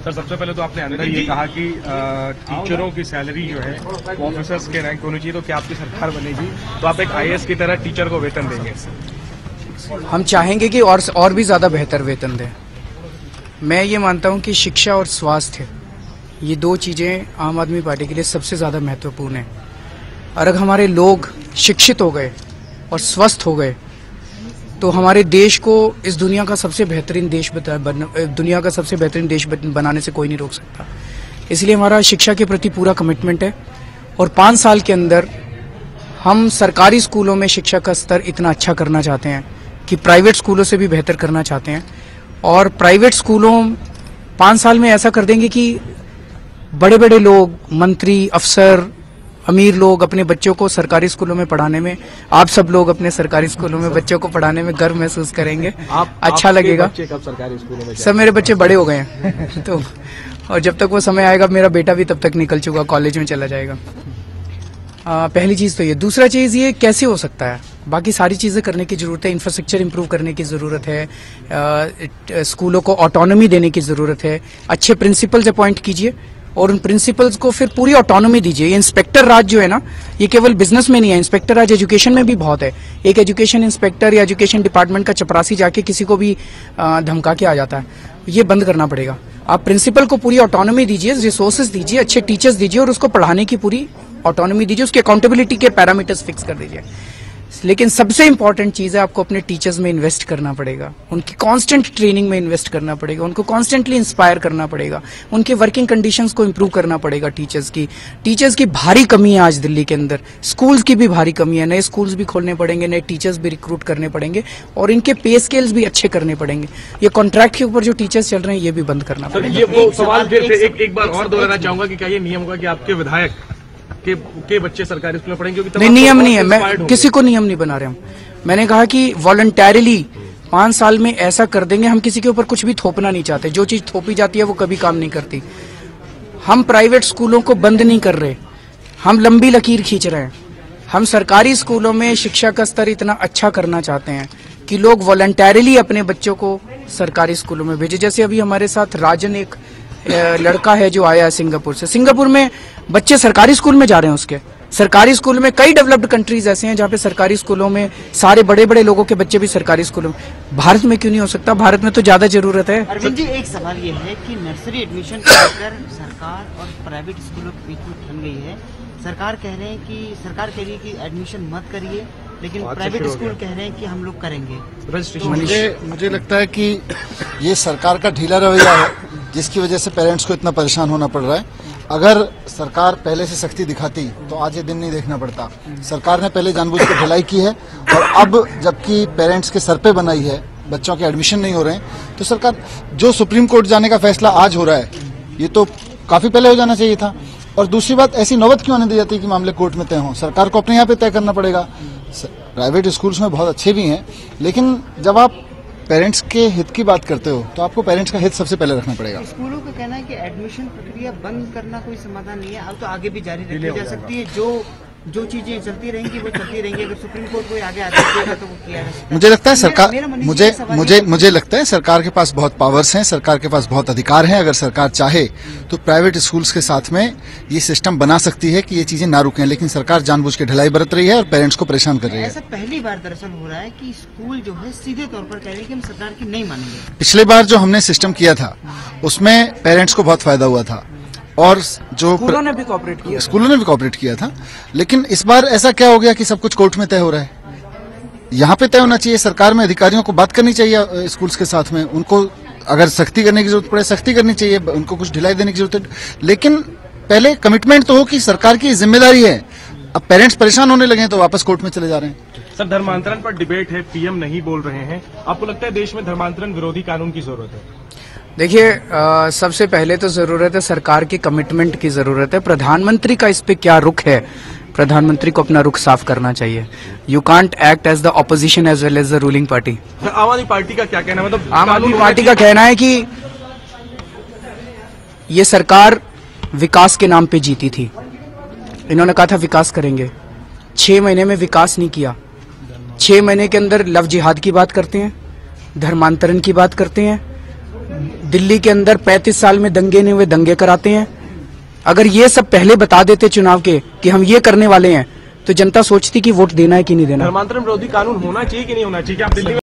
Sir सबसे पहले तो आपने अंदर ये कहा कि टीचरों की सैलरी जो है वो ऑफिसर्स के रैंक होनी चाहिए, तो क्या आपकी सरकार बनेगी तो आप एक आईएएस की तरह टीचर को वेतन देंगे? हम चाहेंगे कि और भी ज़्यादा बेहतर वेतन दें। मैं ये मानता हूँ कि शिक्षा और स्वास्थ्य ये दो चीज़ें आम आदमी पार्टी के लिए सबसे ज़्यादा महत्वपूर्ण हैं। और अगर हमारे लोग शिक्षित हो गए और स्वस्थ हो गए तो हमारे देश को इस दुनिया का सबसे बेहतरीन देश बनाने से कोई नहीं रोक सकता। इसलिए हमारा शिक्षा के प्रति पूरा कमिटमेंट है और 5 साल के अंदर हम सरकारी स्कूलों में शिक्षा का स्तर इतना अच्छा करना चाहते हैं कि प्राइवेट स्कूलों से भी बेहतर करना चाहते हैं। और प्राइवेट स्कूलों 5 साल में ऐसा कर देंगे कि बड़े बड़े लोग, मंत्री, अफसर, अमीर लोग अपने बच्चों को सरकारी स्कूलों में पढ़ाने में, आप सब लोग अपने सरकारी स्कूलों में बच्चों को पढ़ाने में गर्व महसूस करेंगे। अच्छा लगेगा। बच्चे कब सरकारी स्कूलों में? सब मेरे बच्चे बड़े हो गए हैं तो और जब तक वो समय आएगा मेरा बेटा भी तब तक निकल चुका, कॉलेज में चला जाएगा। पहली चीज़ तो ये। दूसरा चीज़ ये कैसे हो सकता है, बाकी सारी चीज़ें करने की ज़रूरत है। इंफ्रास्ट्रक्चर इंप्रूव करने की ज़रूरत है, स्कूलों को ऑटोनॉमी देने की ज़रूरत है, अच्छे प्रिंसिपल्स अपॉइंट कीजिए और उन प्रिंसिपल्स को फिर पूरी ऑटोनॉमी दीजिए। ये इंस्पेक्टर राज जो है ना, ये केवल बिजनेस में नहीं है, इंस्पेक्टर राज एजुकेशन में भी बहुत है। एक एजुकेशन इंस्पेक्टर या एजुकेशन डिपार्टमेंट का चपरासी जाके किसी को भी धमका के आ जाता है, ये बंद करना पड़ेगा। आप प्रिंसिपल को पूरी ऑटोनॉमी दीजिए, रिसोर्सेज दीजिए, अच्छे टीचर्स दीजिए और उसको पढ़ाने की पूरी ऑटोनॉमी दीजिए, उसकी अकाउंटेबिलिटी के पैरामीटर्स फिक्स कर दीजिए। लेकिन सबसे इंपॉर्टेंट चीज़ है, आपको अपने टीचर्स में इन्वेस्ट करना पड़ेगा, उनकी कांस्टेंट ट्रेनिंग में इन्वेस्ट करना पड़ेगा, उनको कांस्टेंटली इंस्पायर करना पड़ेगा, उनके वर्किंग कंडीशंस को इंप्रूव करना पड़ेगा। टीचर्स की भारी कमी है आज दिल्ली के अंदर, स्कूल्स की भी भारी कमी है। नए स्कूल्स भी खोलने पड़ेंगे, नए टीचर्स भी रिक्रूट करने पड़ेंगे और इनके पे स्केल्स भी अच्छे करने पड़ेंगे। ये कॉन्ट्रैक्ट के ऊपर जो टीचर्स चल रहे हैं ये भी बंद करना पड़ेगा। ये वो सवाल फिर से एक बार और दोहराना चाहूंगा कि क्या ये नियम होगा कि आपके विधायक के बच्चे सरकारी स्कूल में पढ़ेंगे? नहीं, नियम नहीं है, मैं किसी को नियम नहीं बना रहा हूँ। मैंने कहा कि वॉलंटैरिली 5 साल में ऐसा कर देंगे। हम किसी के ऊपर कुछ भी थोपना नहीं चाहते, जो चीज थोपी जाती है वो कभी काम नहीं करती। हम प्राइवेट स्कूलों को बंद नहीं कर रहे, हम लंबी लकीर खींच रहे हैं। हम सरकारी स्कूलों में शिक्षा का स्तर इतना अच्छा करना चाहते हैं कि लोग वॉलंटैरिली अपने बच्चों को सरकारी स्कूलों में भेजे। जैसे अभी हमारे साथ राजन एक लड़का है जो आया है सिंगापुर से। सिंगापुर में बच्चे सरकारी स्कूल में जा रहे हैं। उसके सरकारी स्कूल में कई डेवलप्ड कंट्रीज ऐसे हैं जहाँ पे सरकारी स्कूलों में सारे बड़े बड़े लोगों के बच्चे भी सरकारी स्कूलों में। भारत में क्यों नहीं हो सकता? भारत में तो ज्यादा जरूरत है। अरविंद जी, एक सवाल ये है कि नर्सरी एडमिशन को लेकर सरकार और प्राइवेट स्कूलों के बीच में ठन गई है। सरकार कह रही है कि एडमिशन मत करिए, लेकिन प्राइवेट स्कूल कह रहे हैं कि हम लोग करेंगे। तो मुझे लगता है कि ये सरकार का ढीला रवैया है जिसकी वजह से पेरेंट्स को इतना परेशान होना पड़ रहा है। अगर सरकार पहले से सख्ती दिखाती तो आज ये दिन नहीं देखना पड़ता। सरकार ने पहले जानबूझ के ढिलाई की है और अब जबकि पेरेंट्स के सर पे बनाई है, बच्चों के एडमिशन नहीं हो रहे हैं, तो सरकार जो सुप्रीम कोर्ट जाने का फैसला आज हो रहा है ये तो काफी पहले हो जाना चाहिए था। और दूसरी बात, ऐसी नौबत क्यों आने दी जाती है कि मामले कोर्ट में तय हों? सरकार को अपने यहाँ पे तय करना पड़ेगा। प्राइवेट स्कूल्स में बहुत अच्छे भी हैं, लेकिन जब आप पेरेंट्स के हित की बात करते हो तो आपको पेरेंट्स का हित सबसे पहले रखना पड़ेगा। स्कूलों का कहना है कि एडमिशन प्रक्रिया बंद करना कोई समाधान नहीं है, अब तो आगे भी जारी रखी जा सकती है। जो चीजें चलती रहेंगी वो चलती रहेंगी। अगर सुप्रीम कोर्ट कोई आगे आदेश देगा तो वो किया जा सकता है। मुझे लगता है सरकार मुझे लगता है सरकार के पास बहुत पावर्स हैं, सरकार के पास बहुत अधिकार हैं। अगर सरकार चाहे तो प्राइवेट स्कूल्स के साथ में ये सिस्टम बना सकती है कि ये चीजें ना रुकें, लेकिन सरकार जानबूझ के ढिलाई बरत रही है और पेरेंट्स को परेशान कर रही है। ऐसा पहली बार दरअसल हो रहा है कि स्कूल जो है सीधे तौर पर कह रहे हैं कि हम सरकार की नहीं मानेंगे। पिछले बार जो हमने सिस्टम किया था उसमें पेरेंट्स को बहुत फायदा हुआ था और जो स्कूलों ने भी कोऑपरेट किया था। लेकिन इस बार ऐसा क्या हो गया कि सब कुछ कोर्ट में तय हो रहा है? यहाँ पे तय होना चाहिए। सरकार में अधिकारियों को बात करनी चाहिए स्कूल्स के साथ में, उनको अगर सख्ती करने की जरूरत पड़े सख्ती करनी चाहिए, उनको कुछ ढिलाई देने की जरूरत है, लेकिन पहले कमिटमेंट तो हो कि सरकार की जिम्मेदारी है। अब पेरेंट्स परेशान होने लगे हैं तो वापस कोर्ट में चले जा रहे हैं। सर, धर्मांतरण पर डिबेट है, पीएम नहीं बोल रहे हैं, आपको लगता है देश में धर्मांतरण विरोधी कानून की जरूरत है? देखिए, सबसे पहले तो जरूरत है सरकार की कमिटमेंट की जरूरत है। प्रधानमंत्री का इस पे क्या रुख है, प्रधानमंत्री को अपना रुख साफ करना चाहिए। You can't act as the opposition as well as the ruling party. Aam Aadmi party का क्या कहना है? मतलब आम आदमी पार्टी का कहना है कि ये सरकार विकास के नाम पे जीती थी। इन्होंने कहा था विकास करेंगे, 6 महीने में विकास नहीं किया। 6 महीने के अंदर लव जिहाद की बात करते हैं, धर्मांतरण की बात करते हैं, दिल्ली के अंदर 35 साल में दंगे नहीं हुए, दंगे कराते हैं। अगर ये सब पहले बता देते चुनाव के कि हम ये करने वाले हैं, तो जनता सोचती कि वोट देना है कि नहीं देना। धर्मांतरण विरोधी कानून होना चाहिए कि नहीं होना चाहिए? क्या आप दिल्ली